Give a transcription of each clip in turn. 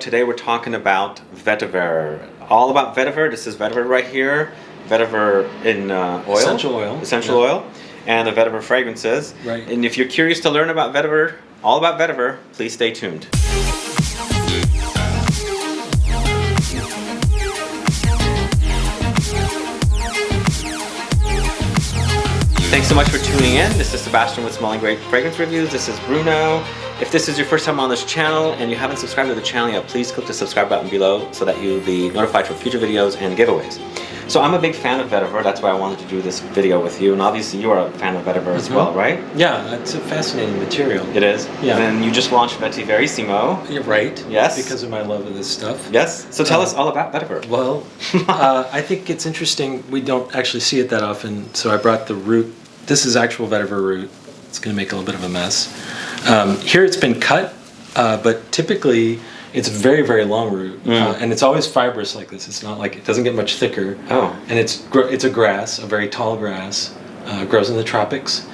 Today we're talking about Vetiver. All about Vetiver. This is Vetiver right here. Vetiver in oil. Essential oil. Essential oil. And the Vetiver fragrances. Right. And if you're curious to learn about Vetiver, all about Vetiver, please stay tuned. Thanks so much for tuning in. This is Sebastian with Smelling Great Fragrance Reviews. This is Bruno. If this is your first time on this channel and you haven't subscribed to the channel yet, please click the subscribe button below so that you'll be notified for future videos and giveaways. So I'm a big fan of Vetiver. That's why I wanted to do this video with you. And obviously you are a fan of Vetiver as well, right? Yeah, it's a fascinating material. It is? Yeah. And you just launched Vetiverissimo. You're right. Yes. Because of my love of this stuff. Yes. So tell us all about Vetiver. Well, I think it's interesting. We don't actually see it that often. So I brought the root. This is actual Vetiver root. It's going to make a little bit of a mess. Here it's been cut, but typically it's a very, very long root. And it's always fibrous like this. It's not like, it doesn't get much thicker. Oh. And it's a grass, a very tall grass. Grows in the tropics.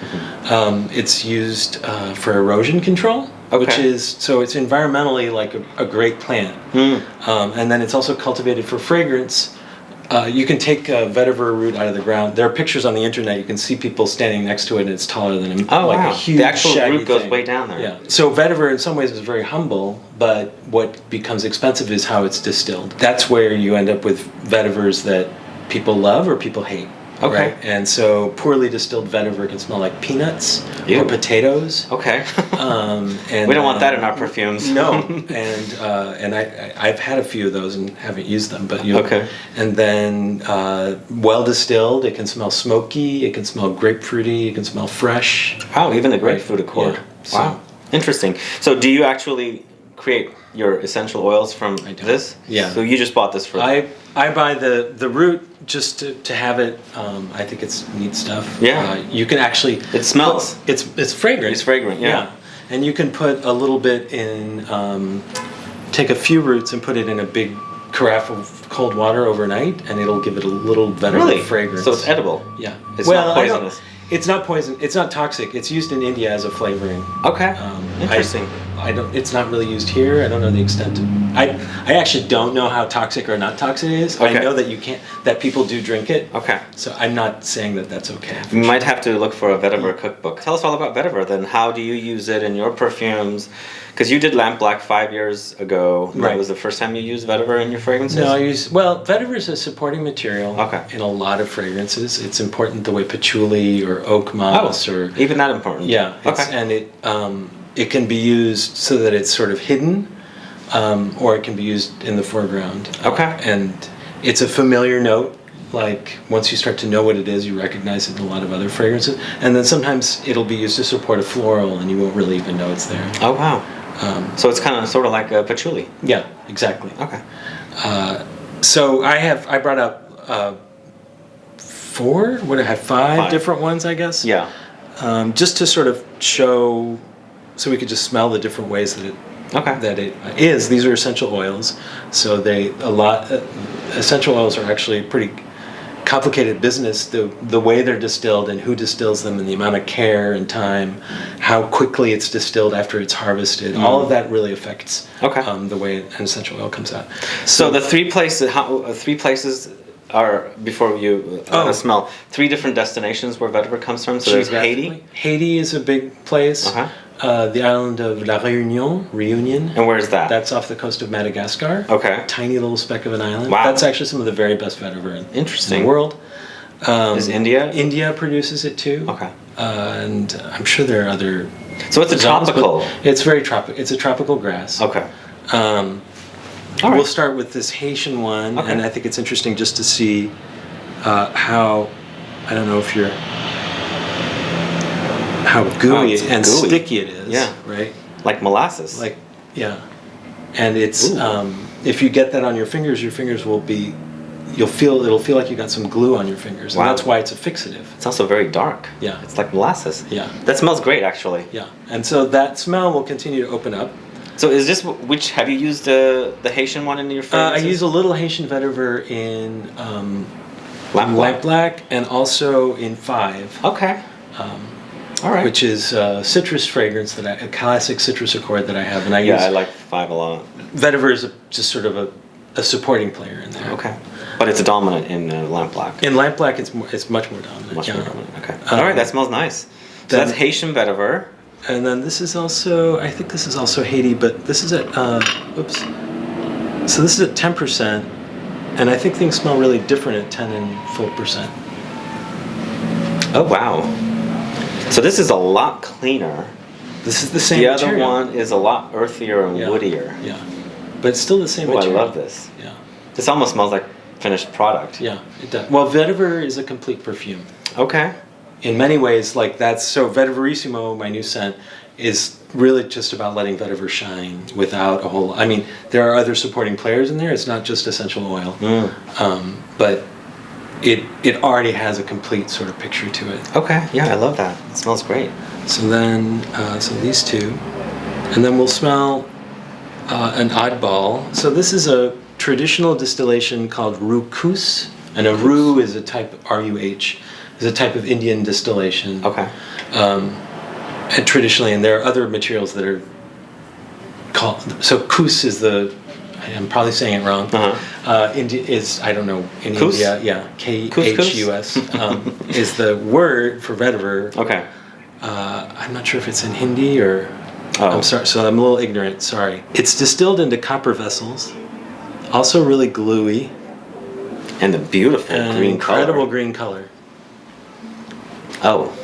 It's used for erosion control, which is, so it's environmentally like a great plant. And then it's also cultivated for fragrance. You can take a vetiver root out of the ground. There are pictures on the internet. You can see people standing next to it, and it's taller than him. Oh, like wow. A huge, the actual shaggy root goes thing. way down there. Yeah. So vetiver, in some ways, is very humble, but what becomes expensive is how it's distilled. That's where you end up with vetivers that people love or people hate. Okay. Right? And so poorly distilled vetiver can smell like peanuts or potatoes. Okay. And we don't want that in our perfumes. No. And I've had a few of those and haven't used them. But And then well distilled, it can smell smoky, it can smell grapefruity, it can smell fresh. Wow, even the grapefruit accord. Yeah. Wow. Interesting. So do you actually create your essential oils from this? Yeah. So you just bought this for... I buy the root just to have it. I think it's neat stuff. Yeah. You can actually... It smells. It's fragrant. It's fragrant, yeah. And you can put a little bit in... take a few roots and put it in a big carafe of cold water overnight, and it'll give it a little vetiver fragrance. So it's edible? Yeah. It's not poisonous? It's not poison. It's not toxic. It's used in India as a flavoring. Okay. Interesting. I don't. It's not really used here. I don't know the extent of. I actually don't know how toxic or not toxic it is. Okay. I know that you can't. That people do drink it. Okay. So I'm not saying that that's okay. You might have to look for a Vetiver cookbook. Tell us all about Vetiver then. How do you use it in your perfumes? Because you did Lamp Black 5 years ago. Right. That was the first time you used Vetiver in your fragrances? No, Vetiver is a supporting material in a lot of fragrances. It's important the way patchouli or oak moss or even that important. Yeah. And it can be used so that it's sort of hidden, or it can be used in the foreground. And it's a familiar note. Like once you start to know what it is, you recognize it in a lot of other fragrances. And then sometimes it'll be used to support a floral, and you won't really even know it's there. Oh wow! So it's kind of sort of like a patchouli. Yeah, exactly. Okay. So I brought up five different ones, I guess. Yeah. Just to sort of show, so we could just smell the different ways that it is. These are essential oils. So essential oils are actually pretty complicated business. The way they're distilled and who distills them and the amount of care and time, how quickly it's distilled after it's harvested, all of that really affects the way an essential oil comes out. So the three places are, before you smell, 3 different destinations where vetiver comes from. So there's Haiti. Haiti is a big place. The island of La Reunion. And where is that? That's off the coast of Madagascar. Okay. Tiny little speck of an island. Wow. That's actually some of the very best vetiver in the world. Is India? India produces it too. Okay. And I'm sure there are other... So it's a tropical... It's very tropical. It's a tropical grass. Okay. We'll start with this Haitian one, and I think it's interesting just to see how, I don't know if you're... how gooey and sticky it is. Yeah. Right? Like molasses. And it's if you get that on your fingers will be, it'll feel like you got some glue on your fingers. And that's why it's a fixative. It's also very dark. Yeah. It's like molasses. Yeah. That smells great actually. Yeah. And so that smell will continue to open up. So is this, have you used the Haitian one in your fragrances? I use a little Haitian vetiver in Lamp Black and also in 5. Okay. All right. Which is citrus fragrance, a classic citrus accord that I have. And I like 5 a lot. Vetiver is just sort of a supporting player in there. Okay. But it's a dominant in lamp black. In lamp black, it's much more dominant. Much more dominant. Okay. All right, that smells nice. So that's Haitian vetiver. And then this is also, I think this is also Haiti, but this is at, oops. So this is at 10%, and I think things smell really different at 10 and full percent. Oh, wow. So this is a lot cleaner. This is the same material. material. Other one is a lot earthier and woodier. Yeah. But it's still the same material. I love this. Yeah. This almost smells like finished product. Yeah, it does. Well, Vetiver is a complete perfume. Okay. In many ways, like that's so Vetiverissimo, my new scent, is really just about letting vetiver shine without a whole. I mean, there are other supporting players in there. It's not just essential oil, but it already has a complete sort of picture to it. Okay, yeah, I love that. It smells great. So then, so these two, and then we'll smell an oddball. So this is a traditional distillation called Rukus, and a Ru is a type R-U-H, is a type of Indian distillation. Okay. And traditionally, and there are other materials that are called. So Kus is I'm probably saying it wrong. India is, I don't know, in Kus? India, yeah, Khus is the word for vetiver. Okay. I'm not sure if it's in Hindi or. Oh. I'm sorry, so I'm a little ignorant. Sorry. It's distilled into copper vessels, also really gluey. And the beautiful green incredible color. green color. Oh.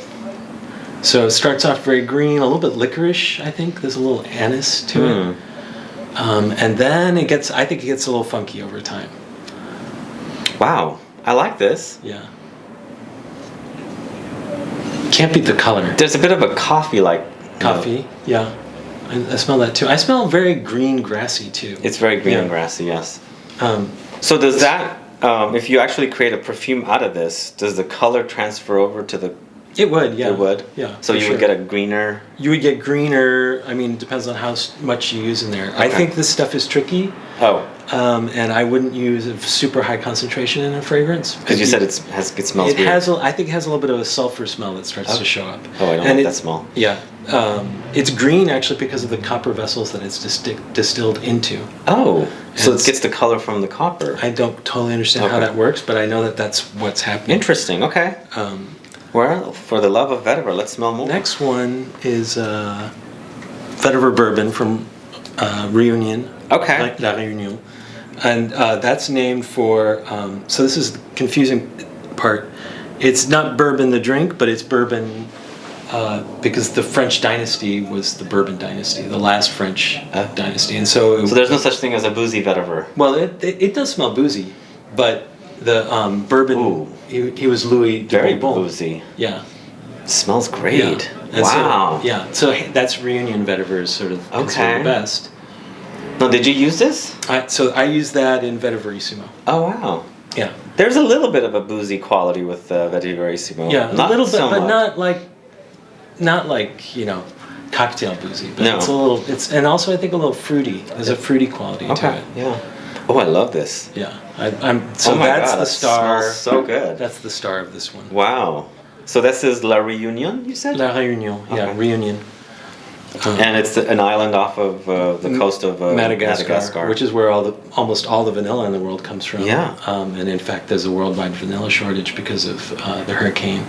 So it starts off very green, a little bit licorice, I think. There's a little anise to it. And then I think it gets a little funky over time. Wow. I like this. Yeah. Can't beat the color. There's a bit of a coffee-like Coffee, yeah. I smell that too. I smell very green grassy too. It's very green and grassy, yes. So does that, if you actually create a perfume out of this, does the color transfer over to the... It would, yeah. It would? Yeah. So you would get a greener... You would get greener, I mean, it depends on how much you use in there. Okay. I think this stuff is tricky. Oh. And I wouldn't use a super high concentration in a fragrance. Because you said it smells weird. I think it has a little bit of a sulfur smell that starts to show up. Oh, I don't like that smell. Yeah. It's green actually because of the copper vessels that it's distilled into. Oh, so it gets the color from the copper. I don't totally understand how that works, but I know that that's what's happening. Interesting, okay. Well, for the love of vetiver, let's smell more. Next one is vetiver bourbon from Reunion. Okay. Like La Réunion. And that's named for, so this is the confusing part. It's not bourbon the drink, but it's bourbon because the French dynasty was the Bourbon dynasty, the last French dynasty. And so there's no such thing as a boozy vetiver. Well, it does smell boozy, but the bourbon, he was Louis de Very Bourbon. boozy. Yeah. It smells great. Yeah. Wow. So that's Reunion vetiver is sort of considered the best. Now, did you use this? So I use that in Vetiverissimo. Oh, wow. Yeah. There's a little bit of a boozy quality with Vetiverissimo. Yeah, not a little bit, so but much. not like cocktail boozy. But it's a little. And also I think a little fruity. There's a fruity quality to it. Yeah. Oh, I love this. Yeah. That's the star. Smells so good. That's the star of this one. Wow. So this is La Réunion, you said? La Réunion. Yeah, Reunion. And it's an island off of the coast of Madagascar, which is where almost all the vanilla in the world comes from. Yeah. And in fact, there's a worldwide vanilla shortage because of the hurricane.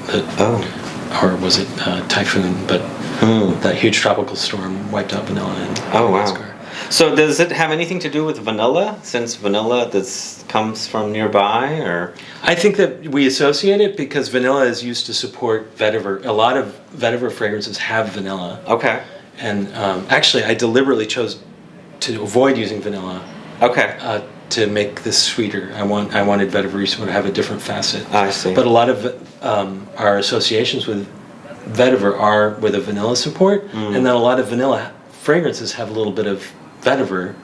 Or was it typhoon? But that huge tropical storm wiped out vanilla in Madagascar. Wow. So does it have anything to do with vanilla? Since vanilla comes from nearby, or? I think that we associate it because vanilla is used to support vetiver. A lot of vetiver fragrances have vanilla. Okay. And actually, I deliberately chose to avoid using vanilla. Okay. To make this sweeter, I wanted Vetiverissimo to have a different facet. I see. But a lot of our associations with vetiver are with a vanilla support, and then a lot of vanilla fragrances have a little bit of vetiver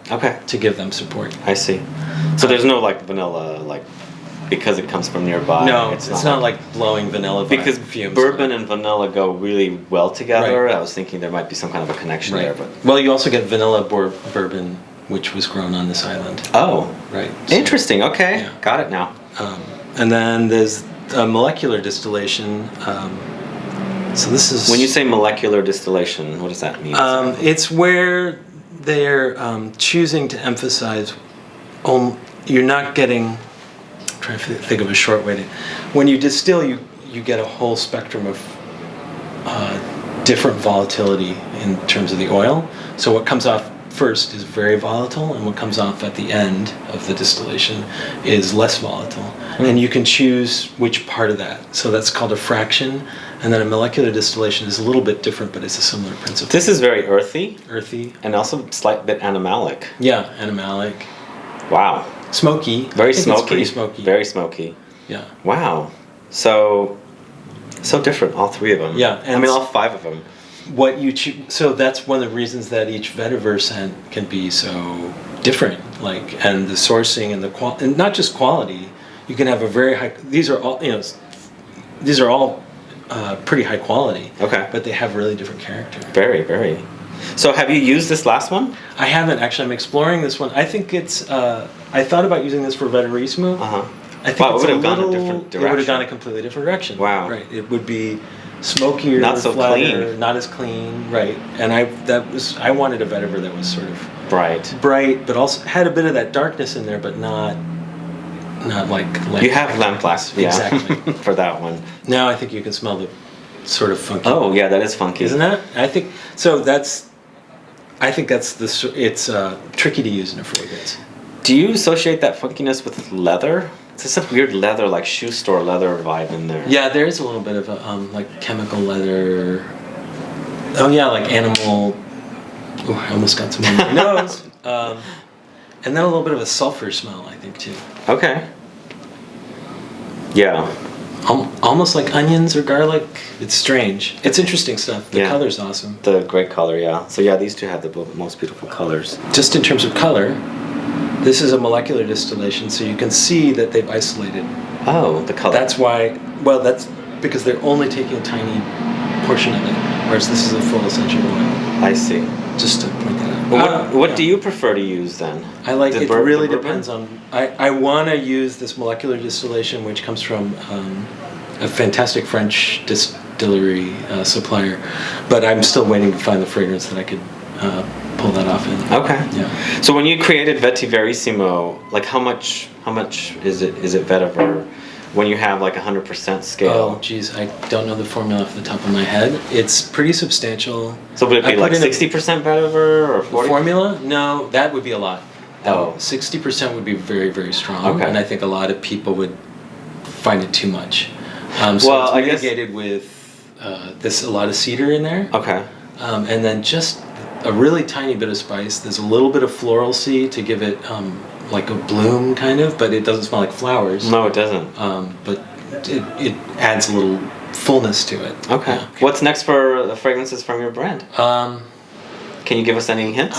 to give them support. I see. So there's no vanilla because it comes from nearby. No, it's not like blowing vanilla because fumes. Bourbon and vanilla go really well together. Right. I was thinking there might be some kind of a connection there, but well, you also get vanilla bourbon, which was grown on this island. Oh, right. So, interesting. Okay, got it now. And then there's a molecular distillation So this is... When you say molecular distillation, what does that mean? It's where they're choosing to emphasize... you're not getting... I'm trying to think of a short way to... When you distill, you get a whole spectrum of different volatility in terms of the oil. So what comes off first is very volatile, and what comes off at the end of the distillation is less volatile. And you can choose which part of that. So that's called a fraction, and then a molecular distillation is a little bit different, but it's a similar principle. This is very earthy. Earthy. And also a slight bit animalic. Yeah, animalic. Wow. Smoky. Very smoky. It's pretty smoky. Very smoky. Yeah. Wow. So different, all three of them. Yeah. I mean, all five of them. What you so that's one of the reasons that each vetiver scent can be so different, like, and the sourcing and the and not just quality. You can have a very high. These are all pretty high quality. Okay. But they have really different character. Very, very. So have you used this last one? I haven't actually. I'm exploring this one. I think it's. I thought about using this for Vetiverissimo. I think it would have gone a different direction. It would have gone a completely different direction. Wow. Right. It would be smokier, not so flatter, clean, not as clean. Right. And I wanted a vetiver that was sort of bright, but also had a bit of that darkness in there, but not like you have lamp glass. Yeah. Exactly. For that one. Now I think you can smell the sort of funky. Oh yeah, that is funky, isn't that? I think so. It's tricky to use in a fragrance. Do you associate that funkiness with leather? It's just a weird leather, like shoe store leather vibe in there. Yeah, there is a little bit of a like chemical leather. Oh yeah, like animal. Oh, I almost got some on my nose. And then a little bit of a sulfur smell, I think, too. Okay. Yeah. Almost like onions or garlic. It's strange. It's interesting stuff. The color's awesome. The great color, yeah. So yeah, these two have the most beautiful colors. Just in terms of color, this is a molecular distillation, so you can see that they've isolated. Oh, the color. That's why, well, that's because they're only taking a tiny portion of it, whereas this is a full essential oil. I see. Just to point that out. Well, what do you prefer to use then? I like it. Really depends on. I want to use this molecular distillation, which comes from a fantastic French distillery supplier, but I'm still waiting to find the fragrance that I could pull that off in. Okay. Yeah. So when you created Vetiverissimo, like how much is it vetiver? When you have like 100% scale. Oh, geez, I don't know the formula off the top of my head. It's pretty substantial. So would it be like 60% vetiver or 40%? Formula? No, that would be a lot. 60% would be very, very strong. Okay. And I think a lot of people would find it too much. So it's mitigated with a lot of cedar in there. Okay. And then just a really tiny bit of spice. There's a little bit of floralcy to give it like a bloom kind of, but it doesn't smell like flowers. No, it doesn't. But it adds a little fullness to it. Okay. Yeah. What's next for the fragrances from your brand? Can you give us any hints?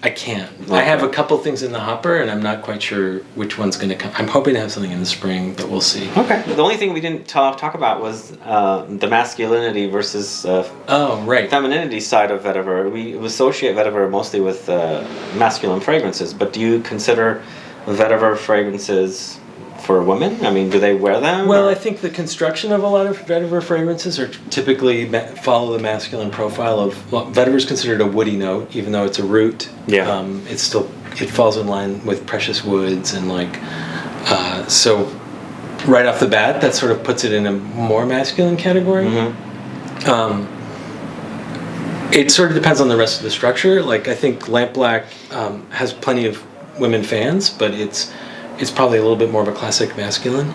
I can. Okay. I have a couple things in the hopper, and I'm not quite sure which one's going to come. I'm hoping to have something in the spring, but we'll see. Okay. The only thing we didn't talk about was the masculinity versus femininity side of vetiver. We associate vetiver mostly with masculine fragrances, but do you consider vetiver fragrances for women? I mean, do they wear them? Well, I think the construction of a lot of vetiver fragrances are typically follow the masculine profile of. Well, vetiver is considered a woody note, even though it's a root. Yeah. It falls in line with precious woods and so right off the bat, that sort of puts it in a more masculine category. Mm-hmm. It sort of depends on the rest of the structure. Like I think Lamp Black has plenty of women fans, but it's probably a little bit more of a classic masculine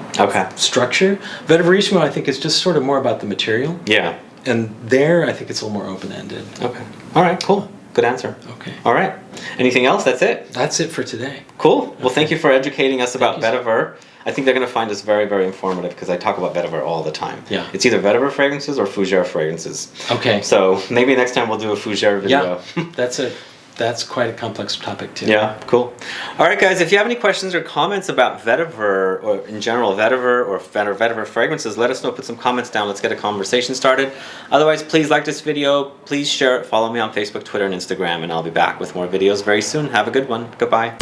structure. Vetiverissimo, I think, is just sort of more about the material. Yeah. And there, I think it's a little more open-ended. Okay. All right, cool. Good answer. Okay. All right. Anything else? That's it? That's it for today. Cool. Well, thank you for educating us about vetiver. I think they're going to find us very, very informative because I talk about vetiver all the time. Yeah. It's either vetiver fragrances or fougere fragrances. Okay. So maybe next time we'll do a fougere video. Yeah. That's quite a complex topic too. Yeah, cool. All right, guys, if you have any questions or comments about vetiver or in general vetiver or vetiver fragrances, let us know. Put some comments down. Let's get a conversation started. Otherwise, please like this video. Please share it. Follow me on Facebook, Twitter, and Instagram, and I'll be back with more videos very soon. Have a good one. Goodbye.